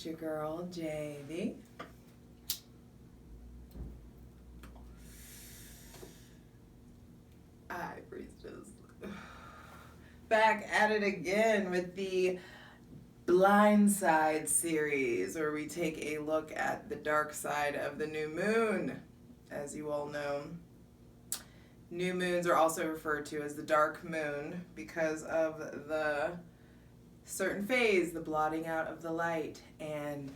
your girl, JV. Hi, Priestess. Back at it again with the Blind Side series, where we take a look at the dark side of the new moon. As you all know, new moons are also referred to as the dark moon because of the certain phase, the blotting out of the light. And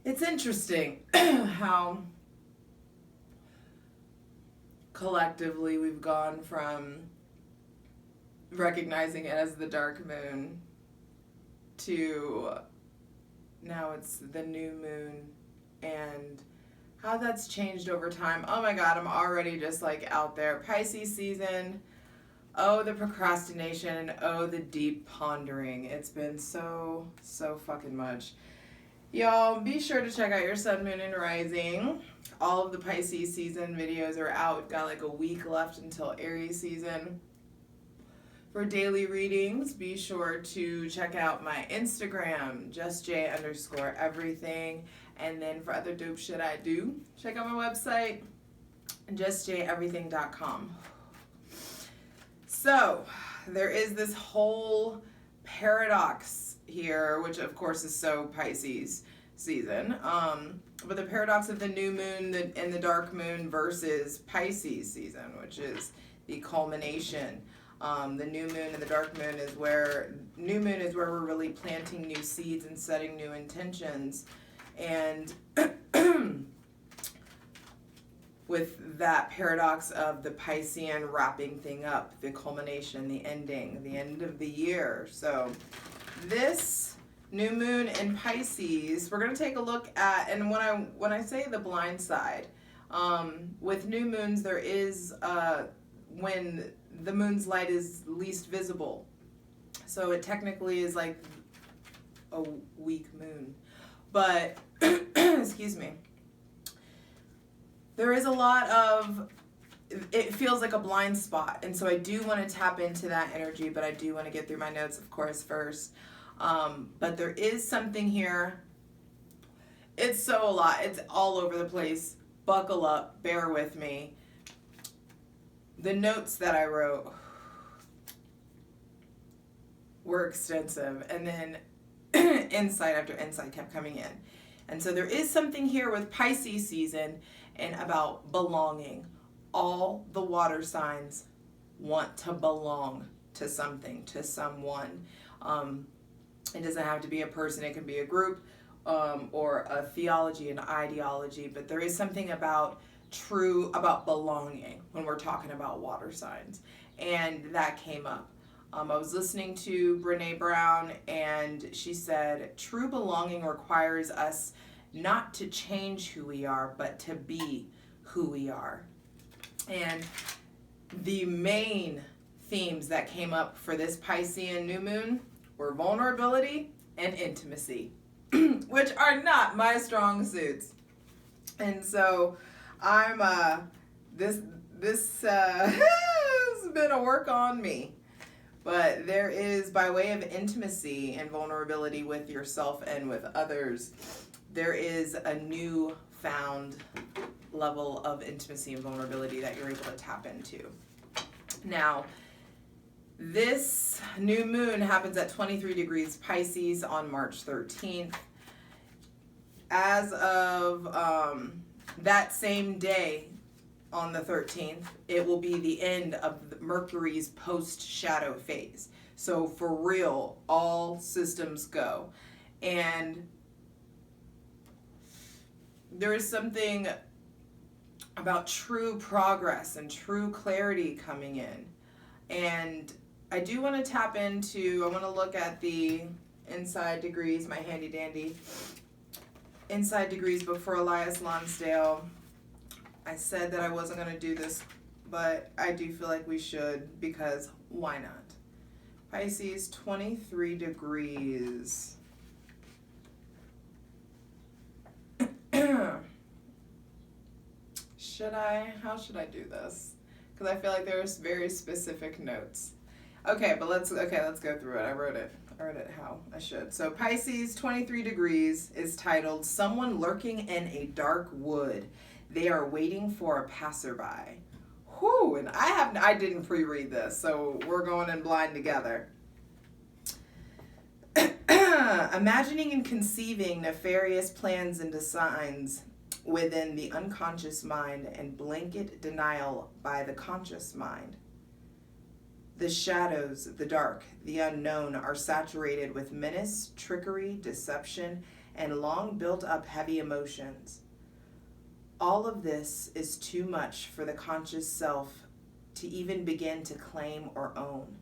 it's interesting how collectively we've gone from recognizing it as the dark moon to now it's the new moon, and how that's changed over time. Oh my God, I'm already just like out there. Pisces season. Oh, the procrastination, and oh, the deep pondering. It's been so fucking much. Y'all, be sure to check out your sun, moon, and rising. All of the Pisces season videos are out. We've got like a week left until Aries season. For daily readings, be sure to check out my Instagram, justj_everything. And then for other dope shit I do, check out my website, justjeverything.com. So, there is this whole paradox here, which of course is so Pisces season. But the paradox of the new moon and the dark moon versus Pisces season, which is the culmination. The new moon and the dark moon is where we're really planting new seeds and setting new intentions. And with that paradox of the Piscean wrapping thing up, the culmination, the ending, the end of the year. So this new moon in Pisces, we're going to take a look at, and when I say the blind side, with new moons there is when the moon's light is least visible. So it technically is like a weak moon. But, excuse me, there is a lot of, it feels like a blind spot. And so I do want to tap into that energy, but I do want to get through my notes, of course, first. But there is something here. It's so a lot. It's all over the place. Buckle up. Bear with me. The notes that I wrote were extensive, and then insight after insight kept coming in. And so there is something here with Pisces season and about belonging. All the water signs want to belong to something, to someone. It doesn't have to be a person, it can be a group, or a theology, an ideology, but there is something about belonging when we're talking about water signs. And that came up. I was listening to Brene Brown, and she said, true belonging requires us not to change who we are, but to be who we are. And the main themes that came up for this Piscean new moon were vulnerability and intimacy, which are not my strong suits. And so I'm this has been a work on me. But there is, by way of intimacy and vulnerability with yourself and with others, there is a new found level of intimacy and vulnerability that you're able to tap into. Now, this new moon happens at 23 degrees Pisces on March 13th. As of that same day, on the 13th, it will be the end of Mercury's post-shadow phase. So for real, all systems go. And there is something about true progress and true clarity coming in. And I do want to tap into, I want to look at the inside degrees, my handy dandy inside degrees book for Elias Lonsdale. I said that I wasn't going to do this, but I do feel like we should, because why not? Pisces, 23 degrees. How should I do this? Because I feel like there's very specific notes. Okay, but let's go through it. I wrote it. I read it how I should. So Pisces 23 degrees is titled Someone Lurking in a Dark Wood. They are waiting for a passerby. Whew, and I didn't pre-read this, so we're going in blind together. Imagining and conceiving nefarious plans and designs within the unconscious mind and blanket denial by the conscious mind. The shadows, the dark, the unknown are saturated with menace, trickery, deception, and long built-up heavy emotions. All of this is too much for the conscious self to even begin to claim or own.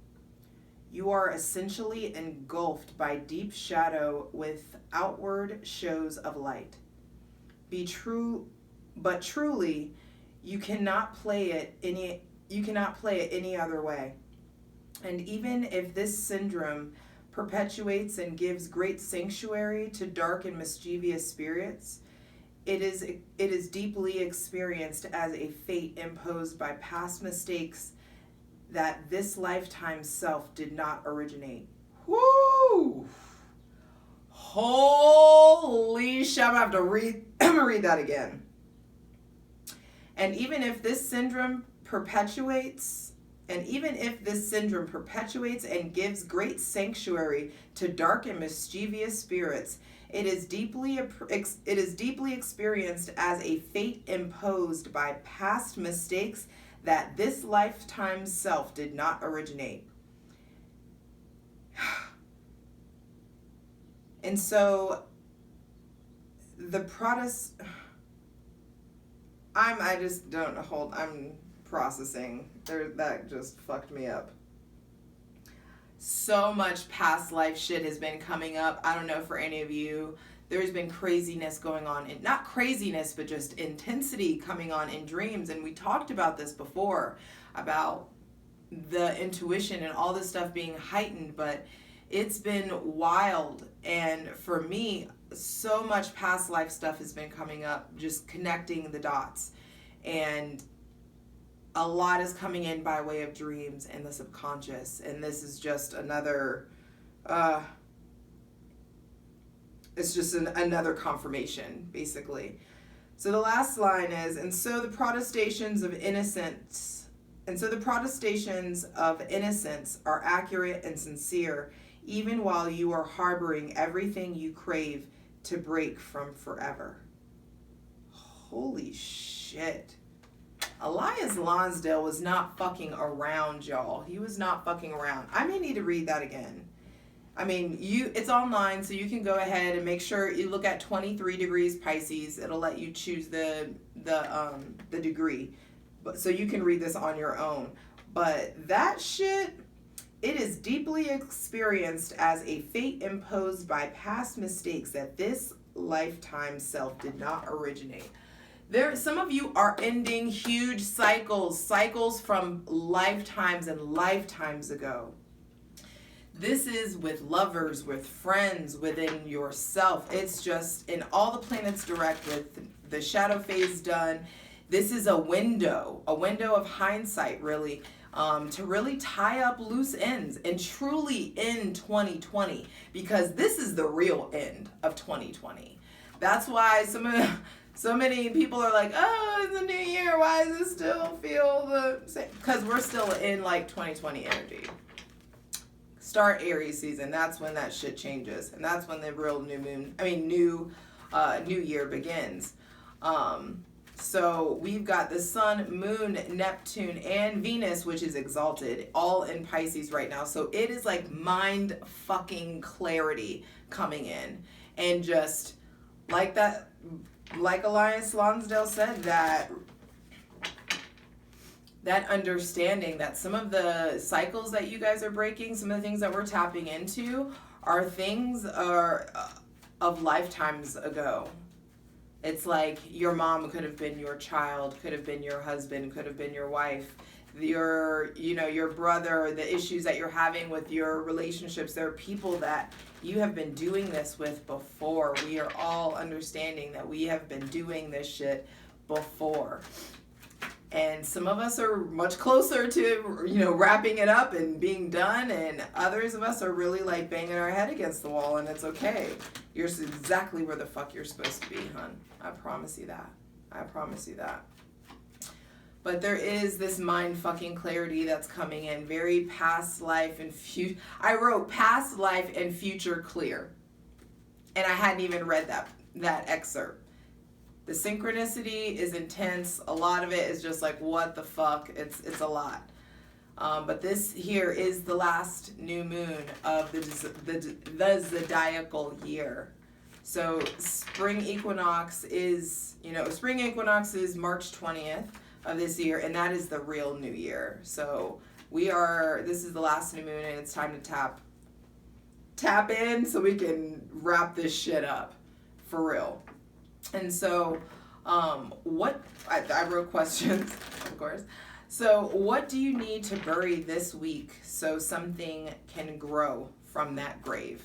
You are essentially engulfed by deep shadow with outward shows of light. But truly, you cannot play it any other way. And even if this syndrome perpetuates and gives great sanctuary to dark and mischievous spirits, it is deeply experienced as a fate imposed by past mistakes that this lifetime self did not originate. Woo! Holy shit, I'm gonna read that again. And even if this syndrome perpetuates and gives great sanctuary to dark and mischievous spirits, it is deeply experienced as a fate imposed by past mistakes that this lifetime self did not originate. And so I'm processing. That just fucked me up. So much past life shit has been coming up. I don't know for any of you. There's been craziness going on. Not craziness, but just intensity coming on in dreams. And we talked about this before, about the intuition and all this stuff being heightened. But it's been wild. And for me, so much past life stuff has been coming up, just connecting the dots. And a lot is coming in by way of dreams and the subconscious. And this is just another, it's just another confirmation, basically. So the last line is, and so the protestations of innocence are accurate and sincere, even while you are harboring everything you crave to break from forever. Holy shit. Elias Lonsdale was not fucking around, y'all. He was not fucking around. I may need to read that again. I mean, it's online, so you can go ahead and make sure you look at 23 degrees Pisces. It'll let you choose the degree, so you can read this on your own. But that shit, it is deeply experienced as a fate imposed by past mistakes that this lifetime self did not originate. Some of you are ending huge cycles from lifetimes and lifetimes ago. This is with lovers, with friends, within yourself. It's just in all the planets direct with the shadow phase done. This is a window of hindsight, really, to really tie up loose ends and truly end 2020, because this is the real end of 2020. That's why so many people are like, oh, it's a new year. Why does it still feel the same? Because we're still in like 2020 energy. Start Aries season. That's when that shit changes. And that's when the real new year begins. So we've got the Sun, Moon, Neptune, and Venus, which is exalted, all in Pisces right now. So it is like mind fucking clarity coming in. And just like that, like Elias Lonsdale said, that understanding that some of the cycles that you guys are breaking, some of the things that we're tapping into are things of lifetimes ago. It's like your mom could have been your child, could have been your husband, could have been your wife, your brother, the issues that you're having with your relationships. There are people that you have been doing this with before. We are all understanding that we have been doing this shit before. And some of us are much closer to, wrapping it up and being done. And others of us are really like banging our head against the wall, and it's okay. You're exactly where the fuck you're supposed to be, hun. I promise you that. I promise you that. But there is this mind fucking clarity that's coming in. Very past life and future. I wrote past life and future clear. And I hadn't even read that excerpt. The synchronicity is intense. A lot of it is just like, what the fuck? It's a lot. But this here is the last new moon of the zodiacal year. So spring equinox is March 20th of this year, and that is the real new year. So this is the last new moon, and it's time to tap in so we can wrap this shit up for real. And so I wrote questions, of course. So what do you need to bury this week so something can grow from that grave?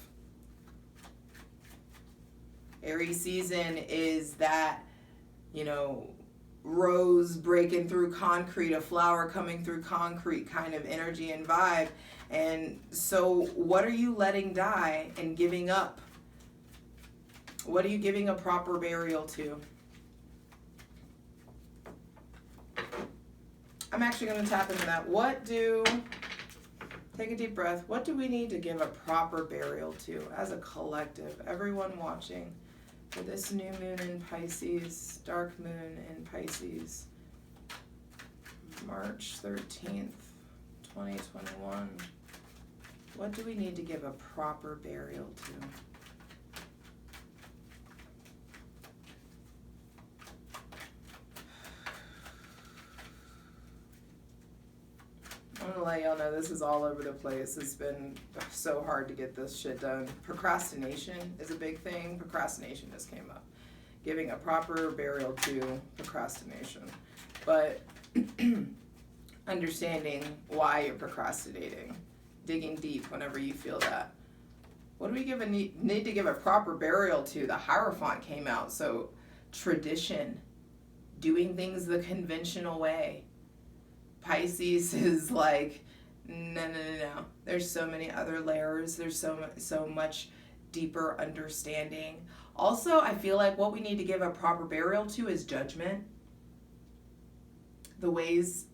Aries season is that, rose breaking through concrete, a flower coming through concrete kind of energy and vibe. And so what are you letting die and giving up? What are you giving a proper burial to? I'm actually going to tap into that. Take a deep breath. What do we need to give a proper burial to as a collective? Everyone watching for this new moon in Pisces, dark moon in Pisces, March 13th, 2021. What do we need to give a proper burial to? I'm gonna let y'all know this is all over the place. It's been so hard to get this shit done. Procrastination is a big thing. Procrastination just came up. Giving a proper burial to procrastination. But understanding why you're procrastinating. Digging deep whenever you feel that. What do we need to give a proper burial to? The Hierophant came out. So tradition. Doing things the conventional way. Pisces is like, no. There's so many other layers. There's so much deeper understanding. Also, I feel like what we need to give a proper burial to is judgment. The ways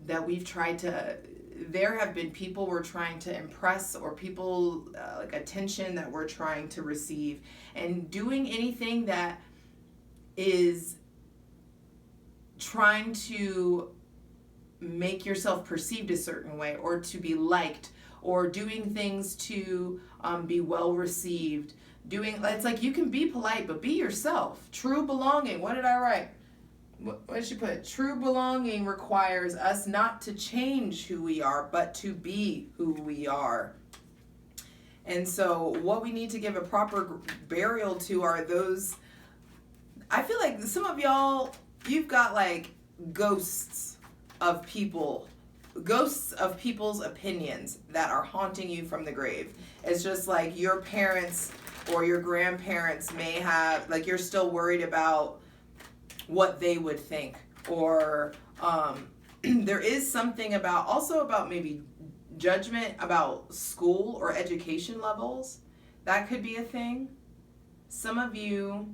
that we've tried to, there have been people we're trying to impress, or people like attention that we're trying to receive, and doing anything that is trying to make yourself perceived a certain way, or to be liked, or doing things to be well received. It's like you can be polite, but be yourself. True belonging. What did I write? What did she put? True belonging requires us not to change who we are, but to be who we are. And so what we need to give a proper burial to are those, I feel like some of y'all, you've got like ghosts of people's opinions that are haunting you from the grave. It's just like your parents or your grandparents may have, like, you're still worried about what they would think, or there is something about maybe judgment about school or education levels. That could be a thing. Some of you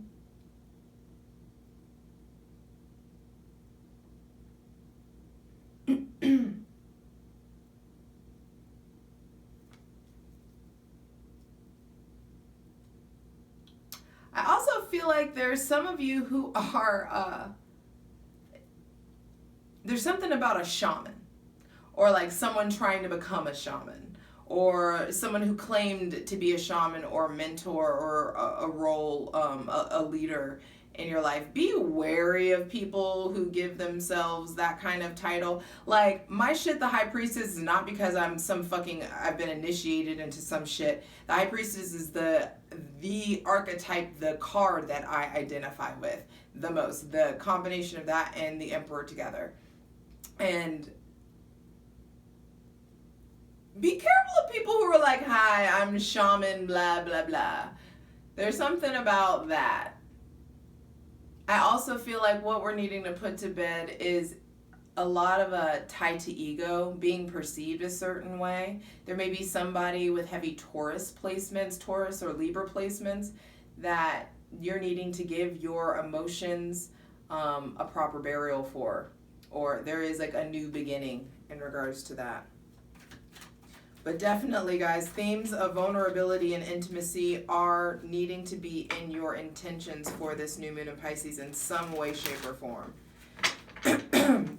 I also feel like there's some of you who are, there's something about a shaman, or like someone trying to become a shaman, or someone who claimed to be a shaman or a mentor or a role, a leader in your life. Be wary of people who give themselves that kind of title. Like, my shit, the High Priestess, is not because I've been initiated into some shit. The High Priestess is the archetype, the card that I identify with the most. The combination of that and the Emperor together. And be careful of people who are like, hi, I'm shaman, blah, blah, blah. There's something about that. I also feel like what we're needing to put to bed is a lot of tied to ego, being perceived a certain way. There may be somebody with heavy Taurus placements, Taurus or Libra placements, that you're needing to give your emotions a proper burial for, or there is like a new beginning in regards to that. But definitely, guys, themes of vulnerability and intimacy are needing to be in your intentions for this new moon in Pisces in some way, shape, or form.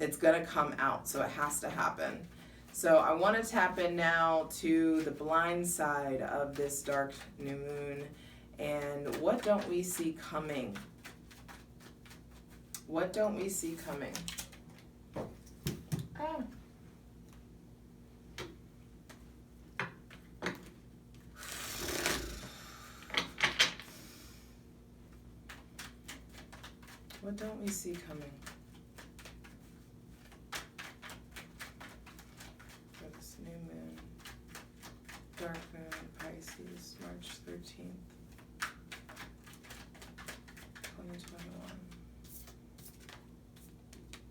It's going to come out, so it has to happen. So I want to tap in now to the blind side of this dark new moon. And what don't we see coming? What don't we see coming? Oh. What don't we see coming? For this new moon, dark moon, Pisces, March 13th, 2021.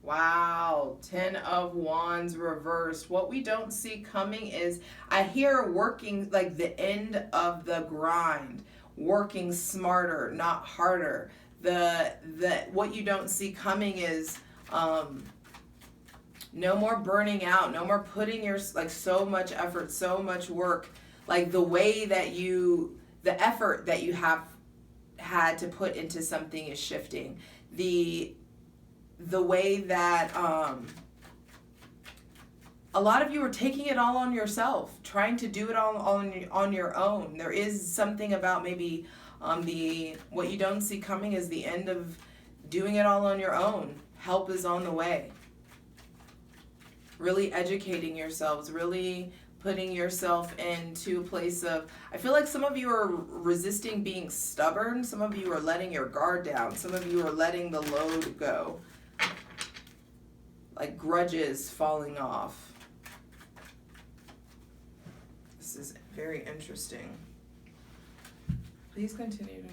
Wow, 10 of Wands reversed. What we don't see coming is, I hear working, like the end of the grind, working smarter, not harder. What you don't see coming is no more burning out, no more putting your so much effort, so much work, like the effort that you have had to put into something is shifting. The way that a lot of you are taking it all on yourself, trying to do it all on your own. There is something about maybe what you don't see coming is the end of doing it all on your own. Help is on the way. Really educating yourselves, really putting yourself into a place of, I feel like some of you are resisting being stubborn. Some of you are letting your guard down. Some of you are letting the load go. Like grudges falling off. This is very interesting. Please continue to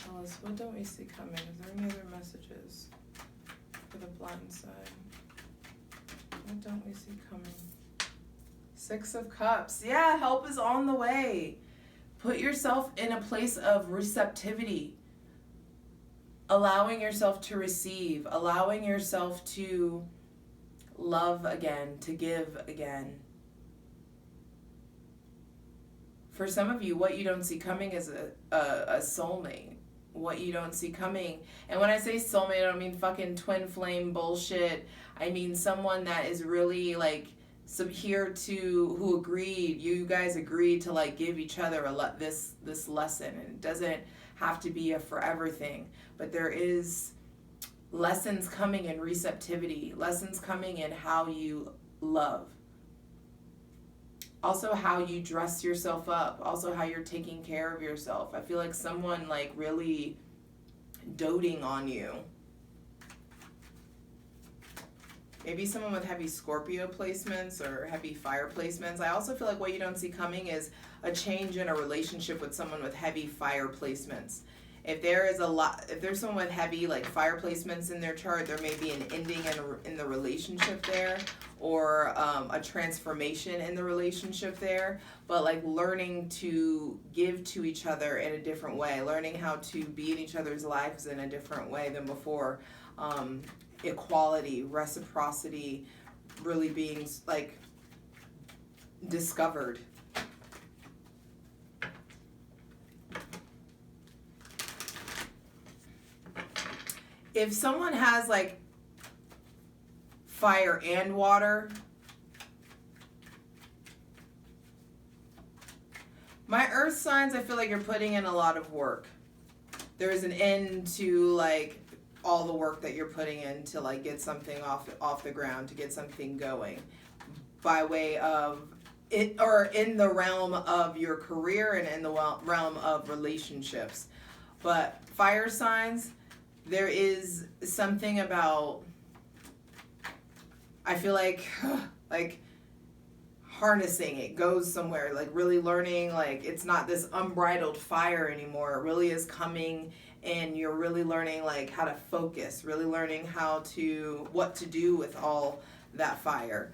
tell us, what don't we see coming? Is there any other messages for the blind side? What don't we see coming? 6 of Cups. Yeah, help is on the way. Put yourself in a place of receptivity. Allowing yourself to receive. Allowing yourself to love again, to give again. For some of you, what you don't see coming is a soulmate. What you don't see coming. And when I say soulmate, I don't mean fucking twin flame bullshit. I mean someone that is really like you guys agreed to like give each other this lesson. And it doesn't have to be a forever thing. But there is lessons coming in receptivity. Lessons coming in how you love. Also how you dress yourself up. Also how you're taking care of yourself. I feel like someone like really doting on you. Maybe someone with heavy Scorpio placements or heavy fire placements. I also feel like what you don't see coming is a change in a relationship with someone with heavy fire placements. If there's someone with heavy like fire placements in their chart, there may be an ending in the relationship there, or a transformation in the relationship there. But like learning to give to each other in a different way, learning how to be in each other's lives in a different way than before. Equality, reciprocity, really being like discovered. If someone has like fire and water, my earth signs, I feel like you're putting in a lot of work. There is an end to like all the work that you're putting in to like get something off the ground, to get something going, by way of it, or in the realm of your career and in the realm of relationships. But fire signs, there is something about, I feel like harnessing it goes somewhere, like really learning, like it's not this unbridled fire anymore. It really is coming and you're really learning like how to focus, really learning what to do with all that fire.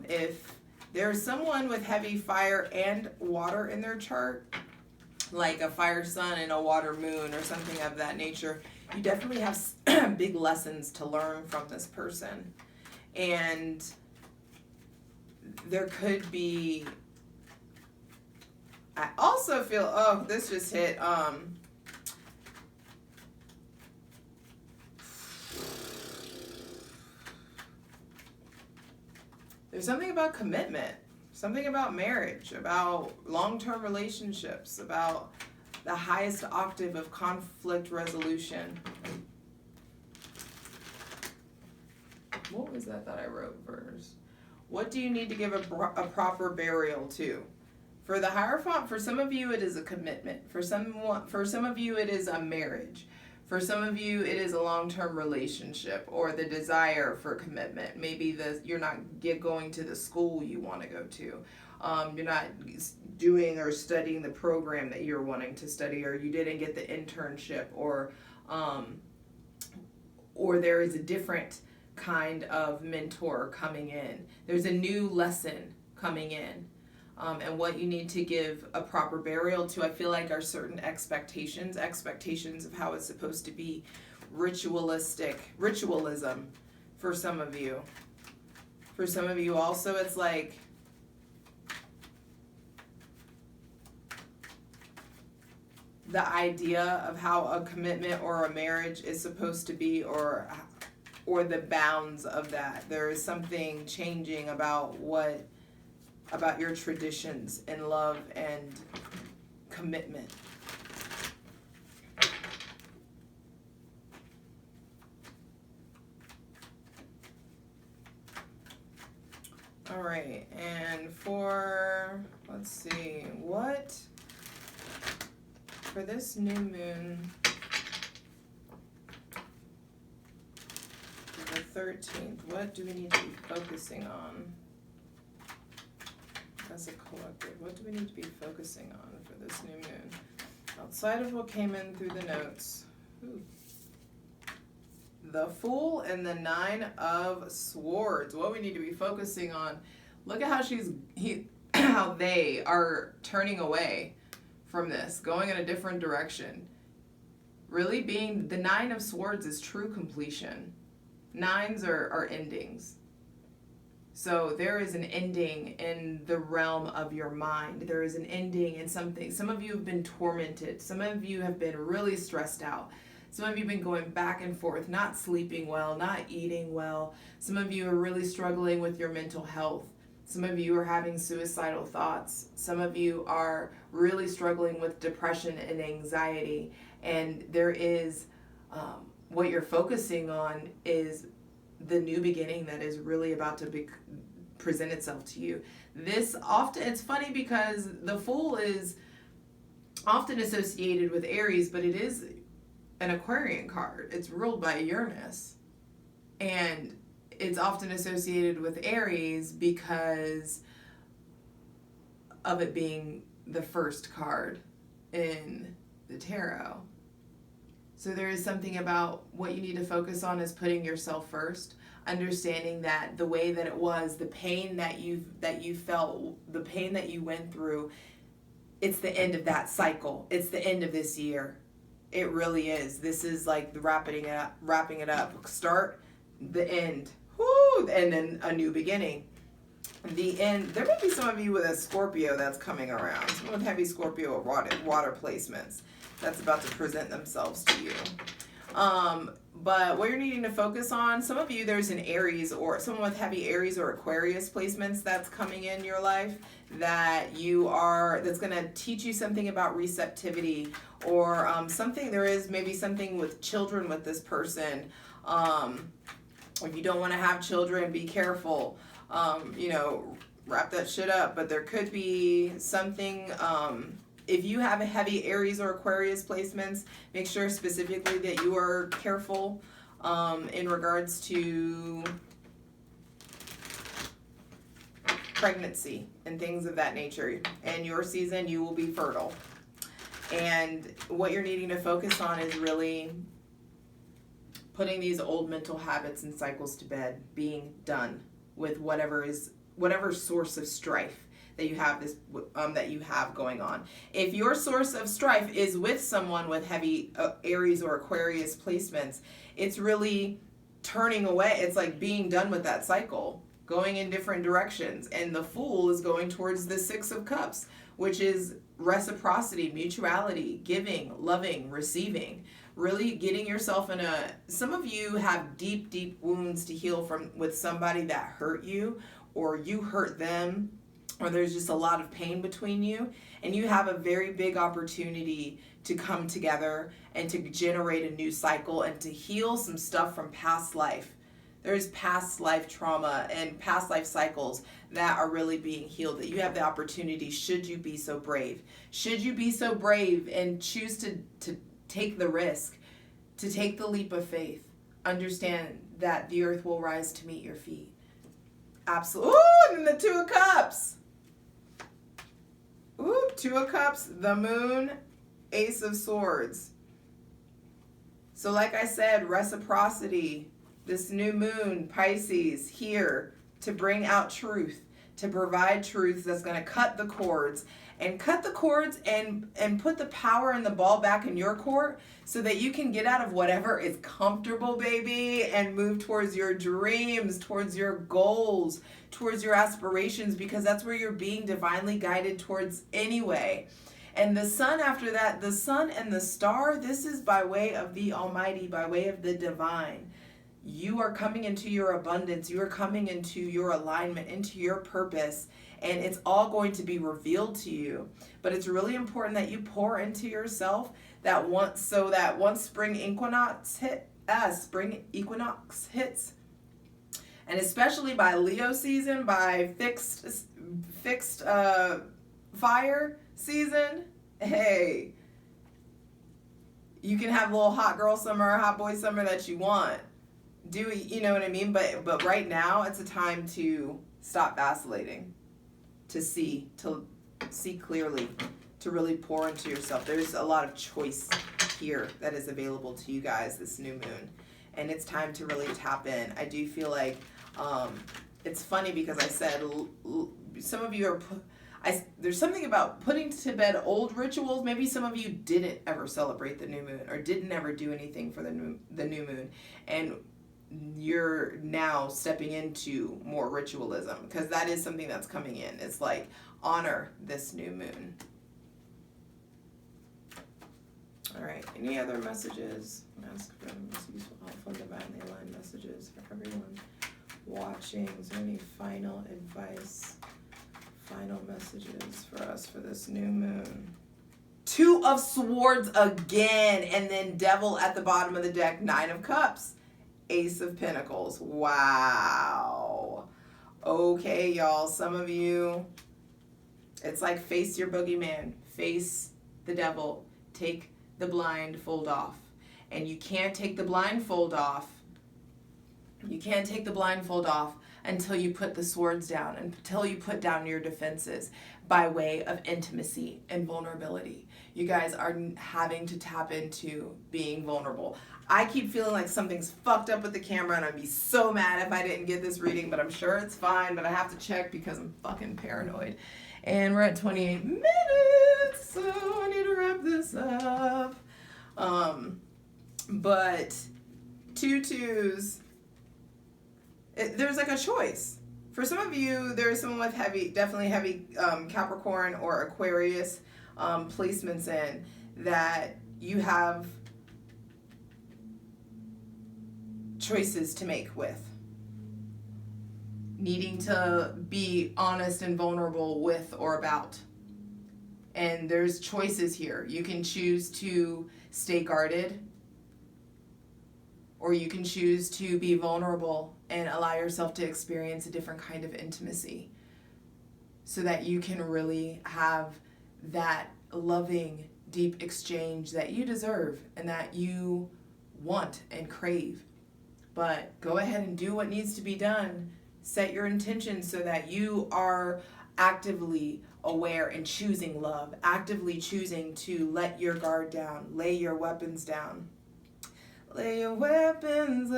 If there's someone with heavy fire and water in their chart, like a fire sun and a water moon or something of that nature, you definitely have big lessons to learn from this person. And there could be, I also feel, oh, this just hit, there's something about commitment, something about marriage, about long-term relationships, about the highest octave of conflict resolution. What was that I wrote first? What do you need to give a proper burial to? For the Hierophant, for some of you it is a commitment. For some of you it is a marriage. For some of you it is a long-term relationship or the desire for commitment. Maybe you're not going to the school you want to go to. You're not doing or studying the program that you're wanting to study, or you didn't get the internship, or there is a different kind of mentor coming in. There's a new lesson coming in. And what you need to give a proper burial to, I feel like, are certain expectations of how it's supposed to be. Ritualism for some of you. For some of you also, it's like the idea of how a commitment or a marriage is supposed to be, or the bounds of that. There is something changing about your traditions in love and commitment. All right, and for this new moon, the 13th, what do we need to be focusing on? As a collective, what do we need to be focusing on for this new moon? Outside of what came in through the notes. Ooh. The Fool and the 9 of Swords. What we need to be focusing on. Look at how how they are turning away from this, going in a different direction. Really being, the 9 of Swords is true completion. 9s are endings. So there is an ending in the realm of your mind. There is an ending in something. Some of you have been tormented. Some of you have been really stressed out. Some of you have been going back and forth, not sleeping well, not eating well. Some of you are really struggling with your mental health. Some of you are having suicidal thoughts. Some of you are really struggling with depression and anxiety. And there is, what you're focusing on is the new beginning that is really about to present itself to you. It's funny because the Fool is often associated with Aries, but it is an Aquarian card. It's ruled by Uranus. And it's often associated with Aries because of it being the first card in the tarot. So there is something about what you need to focus on is putting yourself first, understanding that the way that it was, the pain that you felt, the pain that you went through, it's the end of that cycle. It's the end of this year. It really is. This is like the wrapping it up. Start, the end, whoo, and then a new beginning. The end. There may be some of you with a Scorpio that's coming around. Some with heavy Scorpio water placements that's about to present themselves to you. But what you're needing to focus on, some of you, there's an Aries or someone with heavy Aries or Aquarius placements that's coming in your life that's going to teach you something about receptivity, or there is maybe something with children with this person. If you don't want to have children, be careful. Wrap that shit up. But there could be something, if you have a heavy Aries or Aquarius placements, make sure specifically that you are careful in regards to pregnancy and things of that nature. In your season, you will be fertile. And what you're needing to focus on is really putting these old mental habits and cycles to bed, being done with whatever source of strife that you have going on. If your source of strife is with someone with heavy Aries or Aquarius placements, it's really turning away. It's like being done with that cycle, going in different directions. And the Fool is going towards the Six of Cups, which is reciprocity, mutuality, giving, loving, receiving. Really getting yourself in some of you have deep, deep wounds to heal from with somebody that hurt you, or you hurt them, or there's just a lot of pain between you, and you have a very big opportunity to come together and to generate a new cycle and to heal some stuff from past life. There's past life trauma and past life cycles that are really being healed, that you have the opportunity, should you be so brave. Should you be so brave and choose to take the risk, to take the leap of faith, understand that the earth will rise to meet your feet. Absolutely. Ooh, and then the Two of Cups. Ooh, Two of Cups, the Moon, Ace of Swords. So like I said, reciprocity, this new moon, Pisces, here to bring out truth, to provide truth that's going to cut the cords and put the power and the ball back in your court so that you can get out of whatever is comfortable, baby, and move towards your dreams, towards your goals, towards your aspirations, because that's where you're being divinely guided towards anyway. And the sun after that, the sun and the star, this is by way of the Almighty, by way of the divine. You are coming into your abundance. You are coming into your alignment, into your purpose, and it's all going to be revealed to you. But it's really important that you pour into yourself so that once spring equinox hits, and especially by Leo season, by fixed fire season, hey, you can have a little hot girl summer or hot boy summer that you want. You know what I mean? But right now it's a time to stop vacillating, to see clearly, to really pour into yourself. There's a lot of choice here that is available to you guys this new moon, and it's time to really tap in. I do feel like it's funny because I said some of you there's something about putting to bed old rituals. Maybe some of you didn't ever celebrate the new moon or didn't ever do anything for the new moon, and you're now stepping into more ritualism, because that is something that's coming in. It's like, honor this new moon. All right, any other messages? Ask for most useful, helpful, divinely aligned messages for everyone watching. Is there any final advice, final messages for us for this new moon? Two of Swords again, and then Devil at the bottom of the deck, Nine of Cups. Ace of Pentacles. Wow. Okay, y'all. Some of you, it's like face your boogeyman. Face the devil. Take the blindfold off. And you can't take the blindfold off. You can't take the blindfold off until you put the swords down, until you put down your defenses by way of intimacy and vulnerability. You guys are having to tap into being vulnerable. I keep feeling like something's fucked up with the camera, and I'd be so mad if I didn't get this reading, but I'm sure it's fine, but I have to check because I'm fucking paranoid. And we're at 28 minutes, so I need to wrap this up. But two twos, there's like a choice. For some of you, there's someone with definitely heavy Capricorn or Aquarius placements in that you have choices to make with. Needing to be honest and vulnerable with or about. And there's choices here. You can choose to stay guarded, or you can choose to be vulnerable and allow yourself to experience a different kind of intimacy so that you can really have that loving, deep exchange that you deserve and that you want and crave. But go ahead and do what needs to be done. Set your intentions so that you are actively aware and choosing love, actively choosing to let your guard down, lay your weapons down. Lay your weapons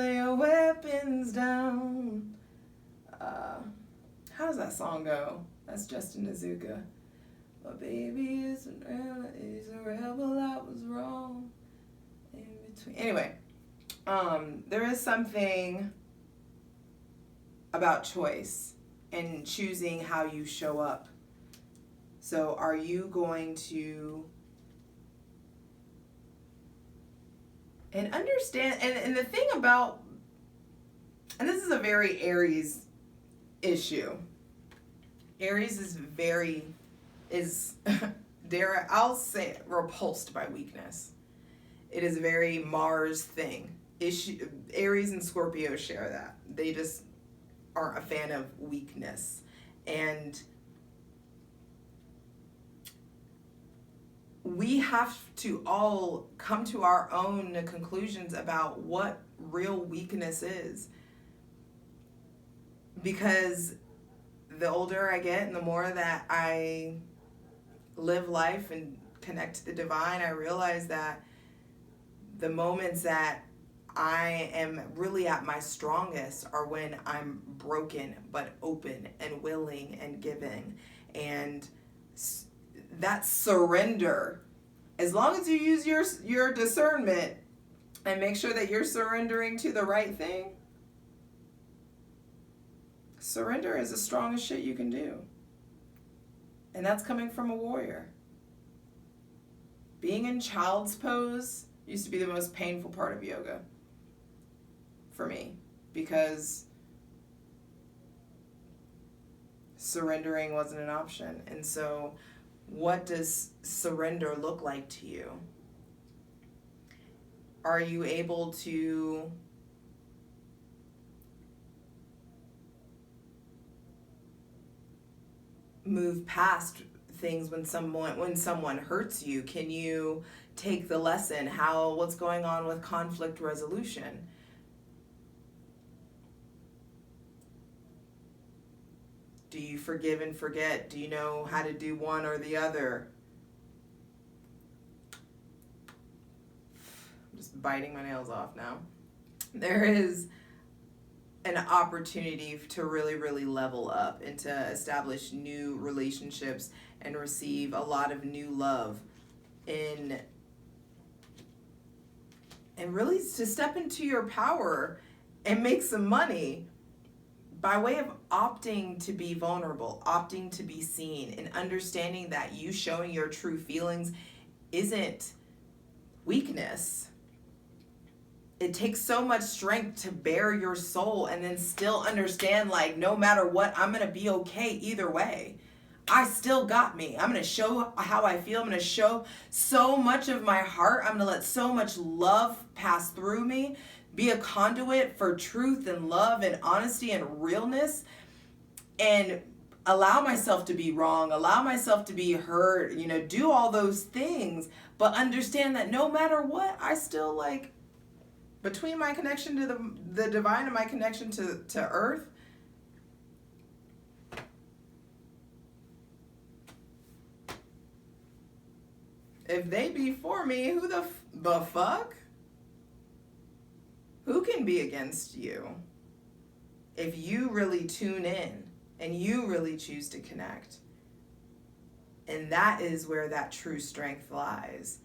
down. How does that song go? That's Justin Azuka. My baby is a rebel, I was wrong. In between. Anyway, there is something about choice and choosing how you show up. So are you going to, and understand, and the thing about, and this is a very Aries issue. Aries is there, I'll say, repulsed by weakness. It is a very Mars thing. Aries and Scorpio share that. They just aren't a fan of weakness. And we have to all come to our own conclusions about what real weakness is. Because the older I get and the more that I live life and connect to the divine, I realize that the moments that I am really at my strongest are when I'm broken but open and willing and giving. And that surrender, as long as you use your discernment and make sure that you're surrendering to the right thing, surrender is the strongest shit you can do. And that's coming from a warrior. Being in child's pose used to be the most painful part of yoga for me, because surrendering wasn't an option. And so what does surrender look like to you? Are you able to move past things when someone hurts you? Can you take the lesson? What's going on with conflict resolution? Do you forgive and forget? Do you know how to do one or the other? I'm just biting my nails off now. There is an opportunity to really, really level up and to establish new relationships and receive a lot of new love and really to step into your power and make some money by way of opting to be vulnerable, opting to be seen, and understanding that you showing your true feelings isn't weakness. It takes so much strength to bare your soul and then still understand, like, no matter what, I'm going to be okay either way. I still got me. I'm going to show how I feel. I'm going to show so much of my heart. I'm going to let so much love pass through me, be a conduit for truth and love and honesty and realness, and allow myself to be wrong, allow myself to be hurt, do all those things, but understand that no matter what, I still, like, between my connection to the divine and my connection to earth, if they be for me, who the fuck? Who can be against you? If you really tune in and you really choose to connect. And that is where that true strength lies.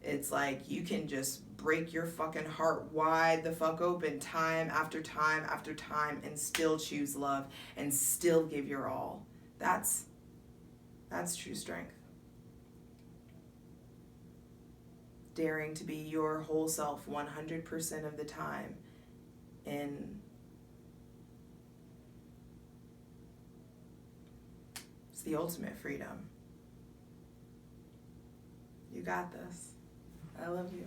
It's like you can just break your fucking heart wide the fuck open time after time after time and still choose love and still give your all. That's true strength. Daring to be your whole self 100% of the time. And it's the ultimate freedom. You got this. I love you.